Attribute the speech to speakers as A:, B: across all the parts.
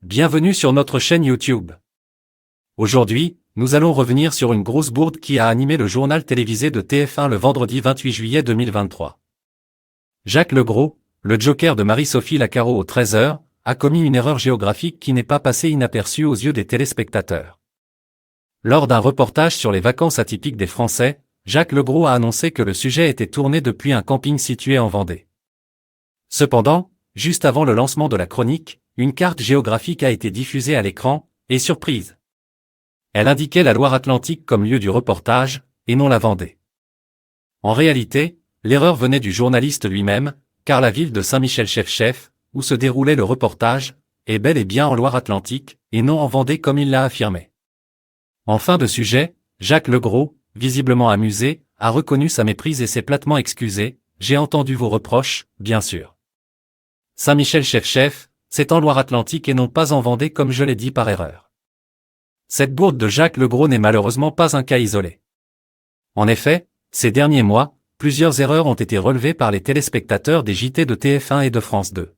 A: Bienvenue sur notre chaîne YouTube. Aujourd'hui, nous allons revenir sur une grosse bourde qui a animé le journal télévisé de TF1 le vendredi 28 juillet 2023. Jacques Legros, le joker de Marie-Sophie Lacaro au 13h, a commis une erreur géographique qui n'est pas passée inaperçue aux yeux des téléspectateurs. Lors d'un reportage sur les vacances atypiques des Français, Jacques Legros a annoncé que le sujet était tourné depuis un camping situé en Vendée. Cependant, juste avant le lancement de la chronique, une carte géographique a été diffusée à l'écran, et surprise. Elle indiquait la Loire-Atlantique comme lieu du reportage, et non la Vendée. En réalité, l'erreur venait du journaliste lui-même, car la ville de Saint-Michel-Chef-Chef, où se déroulait le reportage, est bel et bien en Loire-Atlantique, et non en Vendée comme il l'a affirmé. En fin de sujet, Jacques Legros, visiblement amusé, a reconnu sa méprise et s'est platement excusé. « J'ai entendu vos reproches, bien sûr. Saint-Michel-Chef-Chef, c'est en Loire-Atlantique et non pas en Vendée comme je l'ai dit par erreur. » Cette bourde de Jacques Legros n'est malheureusement pas un cas isolé. En effet, ces derniers mois, plusieurs erreurs ont été relevées par les téléspectateurs des JT de TF1 et de France 2.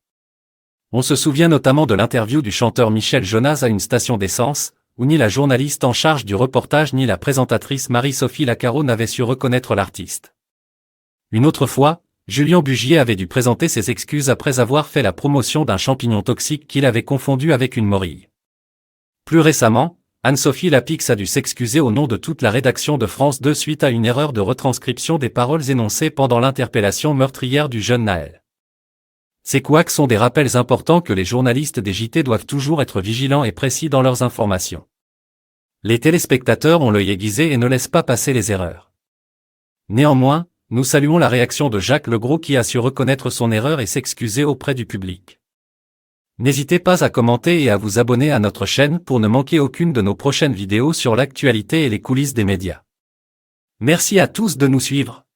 A: On se souvient notamment de l'interview du chanteur Michel Jonas à une station d'essence, où ni la journaliste en charge du reportage ni la présentatrice Marie-Sophie Lacaro n'avaient su reconnaître l'artiste. Une autre fois, Julien Bugier avait dû présenter ses excuses après avoir fait la promotion d'un champignon toxique qu'il avait confondu avec une morille. Plus récemment, Anne-Sophie Lapix a dû s'excuser au nom de toute la rédaction de France 2 suite à une erreur de retranscription des paroles énoncées pendant l'interpellation meurtrière du jeune Naël. Ces couacs sont des rappels importants que les journalistes des JT doivent toujours être vigilants et précis dans leurs informations. Les téléspectateurs ont l'œil aiguisé et ne laissent pas passer les erreurs. Néanmoins, nous saluons la réaction de Jacques Legros qui a su reconnaître son erreur et s'excuser auprès du public. N'hésitez pas à commenter et à vous abonner à notre chaîne pour ne manquer aucune de nos prochaines vidéos sur l'actualité et les coulisses des médias. Merci à tous de nous suivre.